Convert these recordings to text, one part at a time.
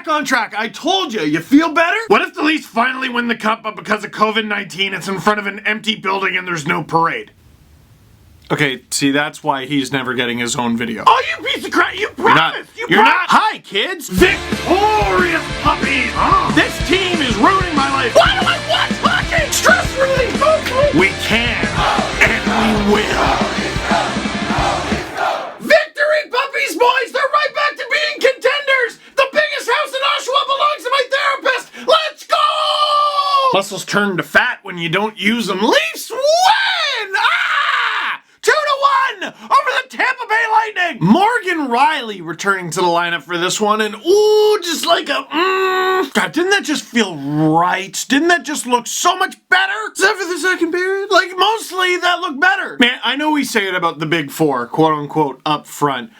back on track. I told you. You feel better? What if the Leafs finally win the cup, but because of COVID-19, it's in front of an empty building and there's no parade? Okay, see, that's why he's never getting his own video. Oh, you piece of crap! You promised! You're not. Hi, kids! Victorious puppies! This team is ruining my life! Why do I want hockey? Stress relief! We can, and we will. Victory, puppies, boys! They're right back to being contenders! The biggest house in Oshawa belongs to my therapist! Let's go! Muscles turn to fat when you don't use them. Leafs win! 2-1 over the Tampa Bay Lightning. Morgan Rielly returning to the lineup for this one, and ooh, just like a God, didn't that just feel right? Didn't that just look so much better? Except for the second period, like mostly that looked better. Man, I know we say it about the big four, quote unquote, up front.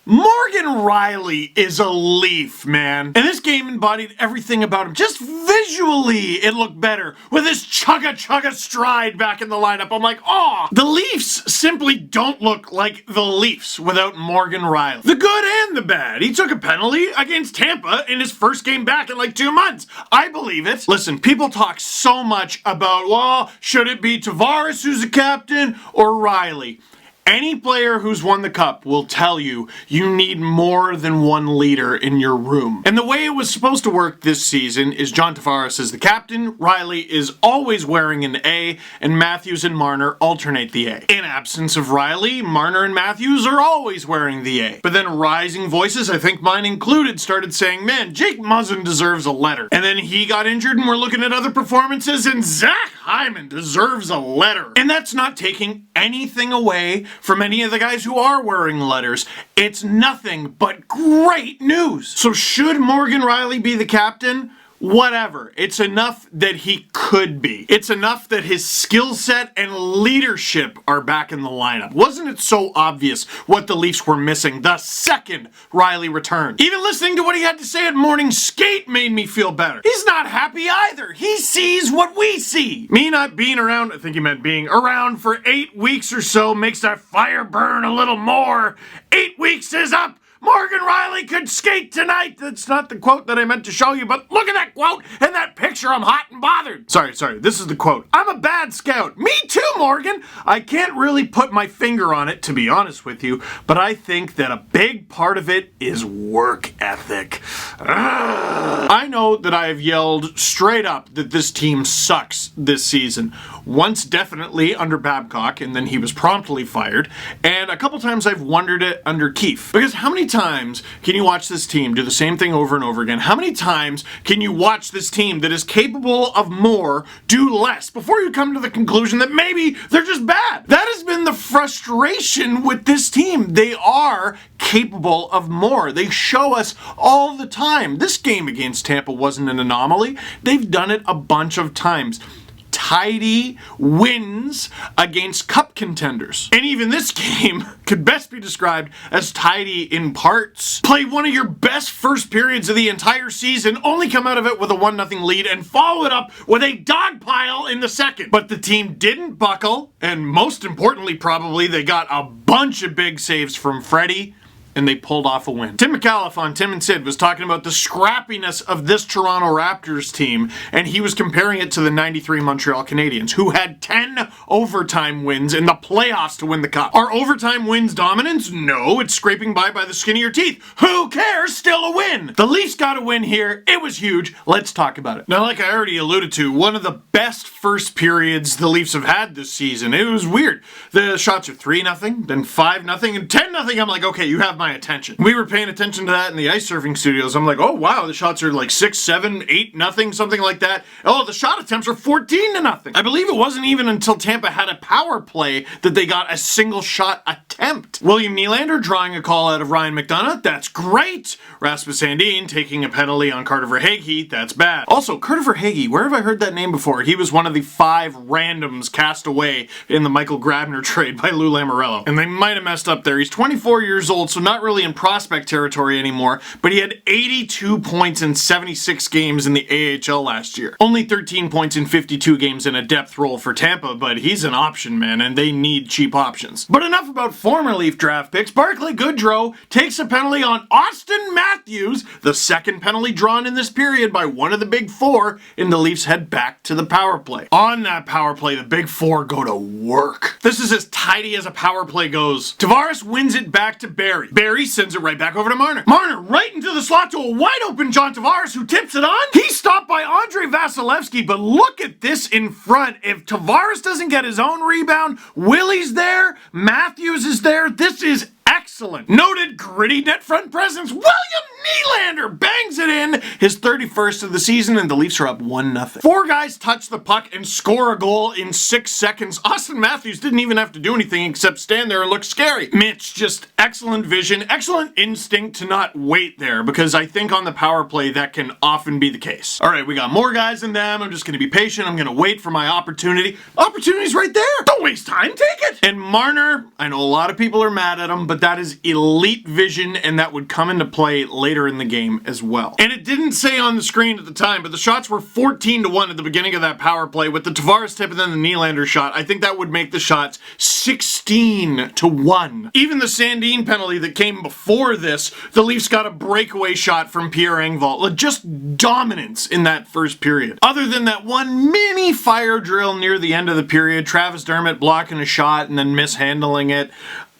Morgan Rielly is a Leaf, man. And this game embodied everything about him. Just visually, it looked better. With his chugga stride back in the lineup. I'm like, oh, the Leafs simply don't look like the Leafs without Morgan Rielly. The good and the bad. He took a penalty against Tampa in his first game back in like 2 months. I believe it. Listen, people talk so much about, well, should it be Tavares who's the captain or Rielly? Any player who's won the cup will tell you you need more than one leader in your room. And the way it was supposed to work this season is John Tavares is the captain, Rielly is always wearing an A, and Matthews and Marner alternate the A. In absence of Rielly, Marner and Matthews are always wearing the A. But then rising voices, I think mine included, started saying, man, Jake Muzzin deserves a letter. And then he got injured and we're looking at other performances, and Zach Hyman deserves a letter. And that's not taking anything away from any of the guys who are wearing letters. It's nothing but great news. So should Morgan Rielly be the captain? Whatever. It's enough that he could be. It's enough that his skill set and leadership are back in the lineup. Wasn't it so obvious what the Leafs were missing the second Rielly returned? Even listening to what he had to say at morning skate made me feel better. He's not happy either. He sees what we see. Me not being around, I think he meant being around for 8 weeks or so makes that fire burn a little more. 8 weeks is up. Morgan Rielly could skate tonight. That's not the quote that I meant to show you, but look at that quote and that picture. I'm hot and bothered. Sorry. This is the quote. I'm a bad scout. Me too, Morgan. I can't really put my finger on it, to be honest with you, but I think that a big part of it is work ethic. I know that I have yelled straight up that this team sucks this season. Once definitely under Babcock, and then he was promptly fired, and a couple times I've wondered it under Keefe. Because how many times can you watch this team do the same thing over and over again? How many times can you watch this team that is capable of more do less before you come to the conclusion that maybe they're just bad? That has been the frustration with this team. They are capable of more. They show us all the time. This game against Tampa wasn't an anomaly. They've done it a bunch of times. Tidy wins against cup contenders. And even this game could best be described as tidy in parts. Play one of your best first periods of the entire season, only come out of it with a 1-0 lead, and follow it up with a dog pile in the second. But the team didn't buckle, and most importantly probably, they got a bunch of big saves from Freddie, and they pulled off a win. Tim McAuliffe on Tim and Sid was talking about the scrappiness of this Toronto Raptors team, and he was comparing it to the 93 Montreal Canadiens, who had 10 overtime wins in the playoffs to win the cup. Are overtime wins dominance? No, it's scraping by the skin of your teeth. Who cares? Still a win. The Leafs got a win here. It was huge. Let's talk about it. Now, like I already alluded to, one of the best first periods the Leafs have had this season. It was weird. The shots are 3-0, then 5-0, and 10-0. I'm like, okay, you have my attention. We were paying attention to that in the ice surfing studios. I'm like, oh wow, the shots are like 6, 7, 8-0, something like that. Oh, the shot attempts are 14-0. I believe it wasn't even until Tampa had a power play that they got a single shot attempt. William Nylander drawing a call out of Ryan McDonough. That's great. Rasmus Sandin taking a penalty on Carter Verhaeghe. That's bad. Also, Carter Verhaeghe, where have I heard that name before? He was one of the 5 randoms cast away in the Michael Grabner trade by Lou Lamoriello. And they might have messed up there. He's 24 years old, so not not really in prospect territory anymore, but he had 82 points in 76 games in the AHL last year. Only 13 points in 52 games in a depth role for Tampa, but he's an option, man, and they need cheap options. But enough about former Leaf draft picks. Barclay Goodrow takes a penalty on Austin Matthews, the second penalty drawn in this period by one of the big four, and the Leafs head back to the power play. On that power play, the big four go to work. This is as tidy as a power play goes. Tavares wins it back to Barrie. Barrie sends it right back over to Marner. Marner right into the slot to a wide open John Tavares, who tips it on. He's stopped by Andrei Vasilevsky, but look at this in front. If Tavares doesn't get his own rebound, Willie's there, Matthews is there. This is excellent. Noted gritty net front presence, William Nylander bangs it in, his 31st of the season, and the Leafs are up 1-0. Four guys touch the puck and score a goal in 6 seconds. Austin Matthews didn't even have to do anything except stand there and look scary. Mitch, just excellent vision, excellent instinct to not wait there, because I think on the power play that can often be the case. All right, we got more guys than them. I'm just going to be patient. I'm going to wait for my opportunity. Opportunity's right there. Don't waste time. Take it. And Marner, I know a lot of people are mad at him, but that is elite vision, and that would come into play later in the game as well. And it didn't say on the screen at the time, but the shots were 14-1 at the beginning of that power play with the Tavares tip and then the Nylander shot. I think that would make the shots 16-1. Even the Sandin penalty that came before this, the Leafs got a breakaway shot from Pierre Engvall. Just dominance in that first period. Other than that one mini fire drill near the end of the period, Travis Dermott blocking a shot and then mishandling it,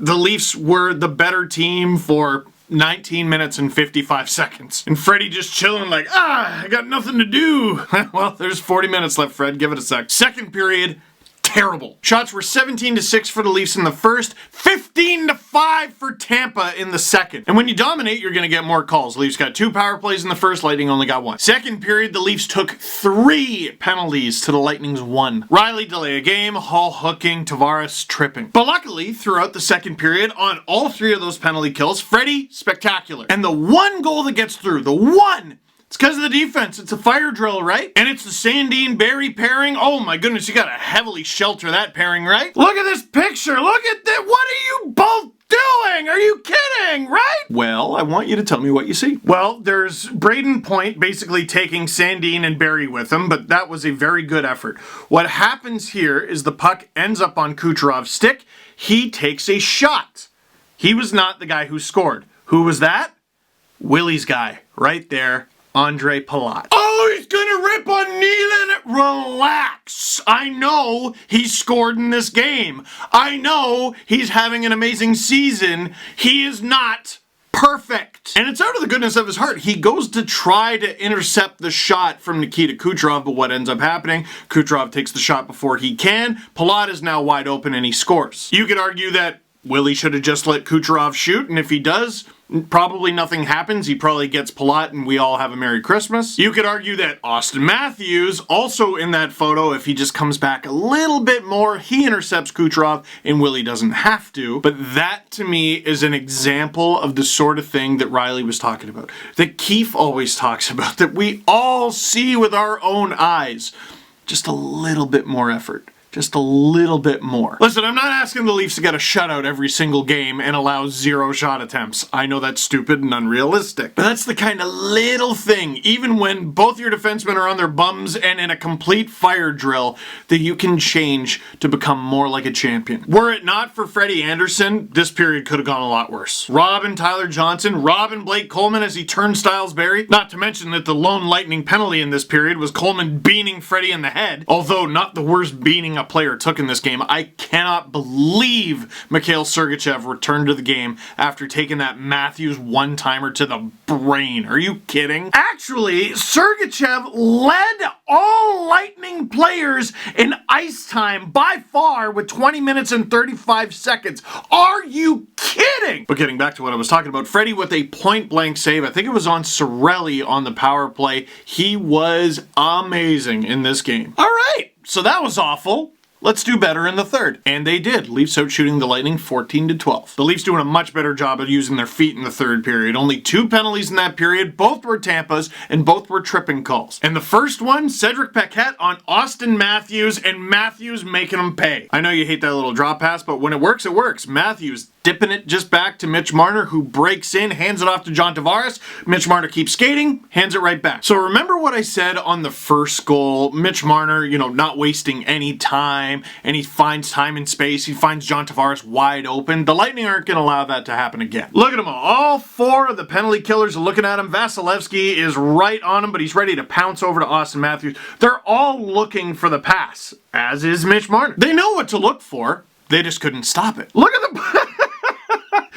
the Leafs were the better team for 19 minutes and 55 seconds. And Freddie just chilling like, I got nothing to do. Well, there's 40 minutes left, Fred. Give it a sec. Second period, terrible. Shots were 17-6 for the Leafs in the first, 15-5 for Tampa in the second. And when you dominate, you're going to get more calls. The Leafs got 2 power plays in the first, Lightning only got 1. Second period, the Leafs took 3 penalties to the Lightning's 1. Riley delay a game, Hall hooking, Tavares tripping. But luckily, throughout the second period, on all 3 of those penalty kills, Freddie, spectacular. And the one goal that gets through, the one, it's because of the defense. It's a fire drill, right? And it's the Sandin-Barrie pairing. Oh my goodness, you gotta heavily shelter that pairing, right? Look at this picture. Look at that. What are you both doing? Are you kidding, right? Well, I want you to tell me what you see. Well, there's Braden Point basically taking Sandin and Barrie with him, but that was a very good effort. What happens here is the puck ends up on Kucherov's stick. He takes a shot. He was not the guy who scored. Who was that? Willie's guy, right there. Andre Palat. Oh, he's gonna rip on Nylander. Relax. I know he scored in this game. I know he's having an amazing season. He is not perfect. And it's out of the goodness of his heart. He goes to try to intercept the shot from Nikita Kucherov, but what ends up happening? Kucherov takes the shot before he can. Palat is now wide open and he scores. You could argue that Willie should have just let Kucherov shoot, and if he does, probably nothing happens. He probably gets Palat and we all have a Merry Christmas. You could argue that Austin Matthews, also in that photo, if he just comes back a little bit more, he intercepts Kucherov and Willie doesn't have to. But that, to me, is an example of the sort of thing that Riley was talking about, that Keefe always talks about, that we all see with our own eyes. Just a little bit more effort. Just a little bit more. Listen, I'm not asking the Leafs to get a shutout every single game and allow 0 shot attempts. I know that's stupid and unrealistic. But that's the kind of little thing, even when both your defensemen are on their bums and in a complete fire drill, that you can change to become more like a champion. Were it not for Freddie Anderson, this period could have gone a lot worse. Rob and Tyler Johnson, Rob and Blake Coleman as he turnstiles Barrie. Not to mention that the lone Lightning penalty in this period was Coleman beaning Freddie in the head, although not the worst beaning a player took in this game. I cannot believe Mikhail Sergachev returned to the game after taking that Matthews one-timer to the brain. Are you kidding? Actually, Sergachev led all Lightning players in ice time by far with 20 minutes and 35 seconds. Are you kidding? But getting back to what I was talking about, Freddie with a point-blank save. I think it was on Cirelli on the power play. He was amazing in this game. All right, so that was awful. let's do better in the third. And they did. Leafs out shooting the Lightning 14-12. The Leafs doing a much better job of using their feet in the third period. Only 2 penalties in that period. Both were Tampa's, and both were tripping calls. And the first one, Cedric Paquette on Austin Matthews, and Matthews making him pay. I know you hate that little drop pass, but when it works, it works. Matthews dipping it just back to Mitch Marner, who breaks in, hands it off to John Tavares. Mitch Marner keeps skating, hands it right back. So remember what I said on the first goal? Mitch Marner, not wasting any time, and he finds time and space. He finds John Tavares wide open. The Lightning aren't going to allow that to happen again. Look at them all 4 of the penalty killers are looking at him. Vasilevsky is right on him, but he's ready to pounce over to Austin Matthews. They're all looking for the pass, as is Mitch Marner. They know what to look for. They just couldn't stop it. Look at the...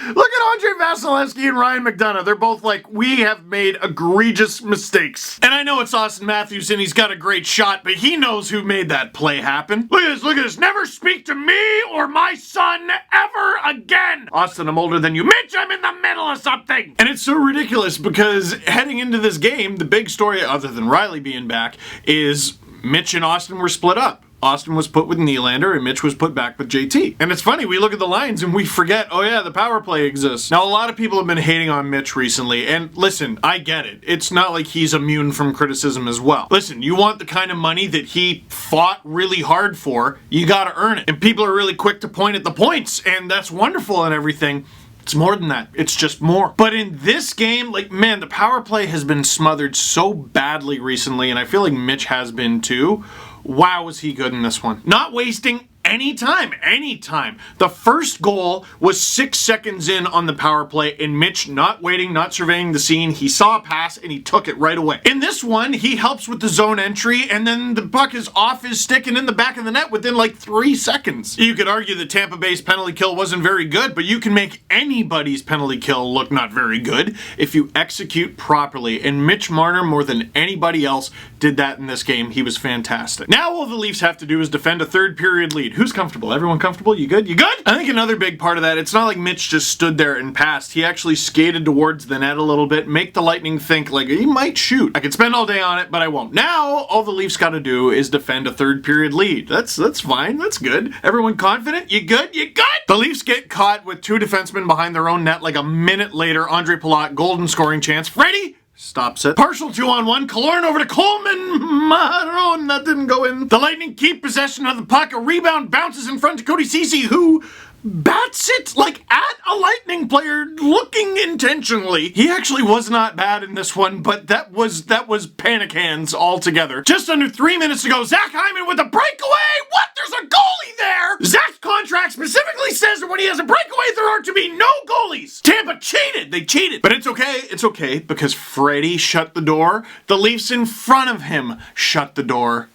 Look at Andre Vasilevsky and Ryan McDonough. They're both like, we have made egregious mistakes. And I know it's Austin Matthews and he's got a great shot, but he knows who made that play happen. Look at this, look at this. Never speak to me or my son ever again. Austin, I'm older than you. Mitch, I'm in the middle of something. And it's so ridiculous because heading into this game, the big story, other than Riley being back, is Mitch and Austin were split up. Austin was put with Nylander and Mitch was put back with JT. And it's funny, we look at the lines and we forget, oh yeah, the power play exists. Now, a lot of people have been hating on Mitch recently, and listen, I get it. It's not like he's immune from criticism as well. Listen, you want the kind of money that he fought really hard for, you gotta earn it. And people are really quick to point at the points, and that's wonderful and everything. It's more than that. It's just more. But in this game, man, the power play has been smothered so badly recently, and I feel like Mitch has been too. Wow, was he good in this one. Not wasting any time. The first goal was 6 seconds in on the power play, and Mitch not waiting, not surveying the scene. He saw a pass and he took it right away. In this one, he helps with the zone entry, and then the puck is off his stick and in the back of the net within like 3 seconds. You could argue the Tampa Bay's penalty kill wasn't very good, but you can make anybody's penalty kill look not very good if you execute properly, and Mitch Marner, more than anybody else, did that in this game. He was fantastic. Now all the Leafs have to do is defend a third period lead. Who's comfortable? Everyone comfortable? You good? You good? I think another big part of that, it's not like Mitch just stood there and passed. He actually skated towards the net a little bit, make the Lightning think like he might shoot. I could spend all day on it, but I won't. Now, all the Leafs got to do is defend a third period lead. That's fine. That's good. Everyone confident? You good? You good? The Leafs get caught with 2 defensemen behind their own net like a minute later. Andre Palat, golden scoring chance. Freddie stops it. Partial 2-on-1. Killorn over to Coleman. Maroon. That didn't go in. The Lightning keep possession of the puck. A rebound bounces in front to Cody Ceci, who bats it like at a Lightning player, looking intentionally. He actually was not bad in this one, but that was panic hands altogether. Just under 3 minutes ago, Zach Hyman with a breakaway. What? There's a goalie there. Zach's contract specifically says that when he has a breakaway, there are to be no goalies. Tampa cheated. They cheated. But it's okay. It's okay because Freddie shut the door. The Leafs in front of him shut the door.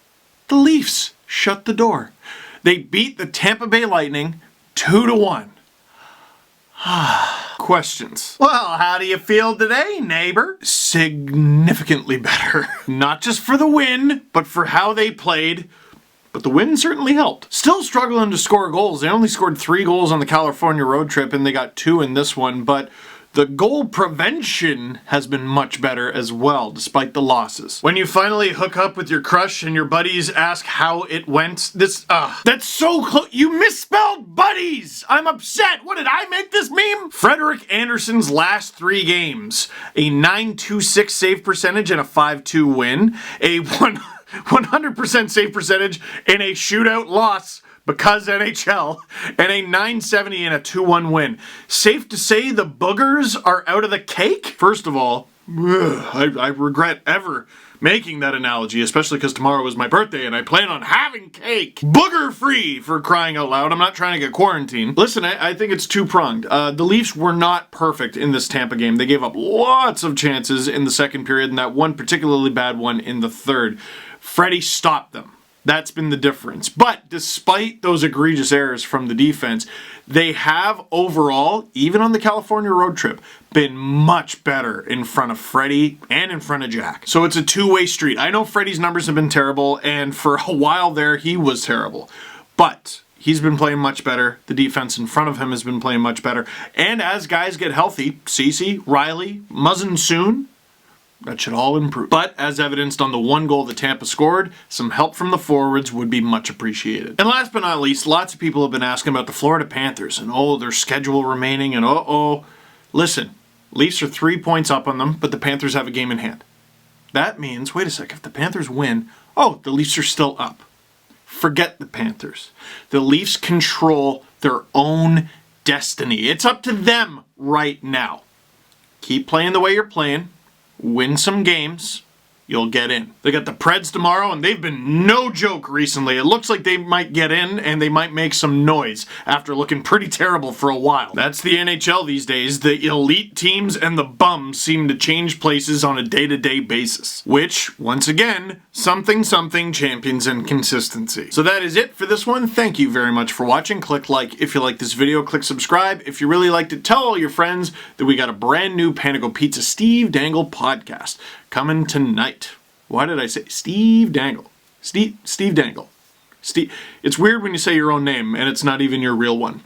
The Leafs shut the door. They beat the Tampa Bay Lightning 2-1. Questions. Well, how do you feel today, neighbor? Significantly better. Not just for the win, but for how they played. But the win certainly helped. Still struggling to score goals. They only scored 3 goals on the California road trip, and they got 2 in this one, but the goal prevention has been much better as well, despite the losses. When you finally hook up with your crush and your buddies ask how it went, that's so close. You misspelled buddies! I'm upset! What, did I make this meme? Frederik Andersen's last 3 games, a .926 save percentage and a 5-2 win, a 100% save percentage in a shootout loss because NHL, and a .970 and a 2-1 win. Safe to say the boogers are out of the cake? First of all, I regret ever making that analogy, especially because tomorrow is my birthday and I plan on having cake. Booger free, for crying out loud. I'm not trying to get quarantined. Listen, I think it's two-pronged. The Leafs were not perfect in this Tampa game. They gave up lots of chances in the second period and that one particularly bad one in the third. Freddie stopped them. That's been the difference. But despite those egregious errors from the defense, they have overall, even on the California road trip, been much better in front of Freddie and in front of Jack. So it's a two-way street. I know Freddie's numbers have been terrible, and for a while there, he was terrible. But he's been playing much better. The defense in front of him has been playing much better. And as guys get healthy, Ceci, Riley, Muzzin soon, That should all improve. But, as evidenced on the one goal that Tampa scored, some help from the forwards would be much appreciated. And last but not least, lots of people have been asking about the Florida Panthers and, their schedule remaining and Listen, Leafs are 3 points up on them, but the Panthers have a game in hand. That means, wait a sec, if the Panthers win, the Leafs are still up. Forget the Panthers. The Leafs control their own destiny. It's up to them right now. Keep playing the way you're playing. Win some games, you'll get in. They got the Preds tomorrow, and they've been no joke recently. It looks like they might get in, and they might make some noise after looking pretty terrible for a while. That's the NHL these days. The elite teams and the bums seem to change places on a day-to-day basis. Which, once again, something champions and consistency. So that is it for this one. Thank you very much for watching. Click like if you like this video. Click subscribe. If you really liked it, tell all your friends that we got a brand new Panago Pizza Steve Dangle podcast coming tonight. Why did I say Steve Dangle? Steve Dangle. It's weird when you say your own name and it's not even your real one.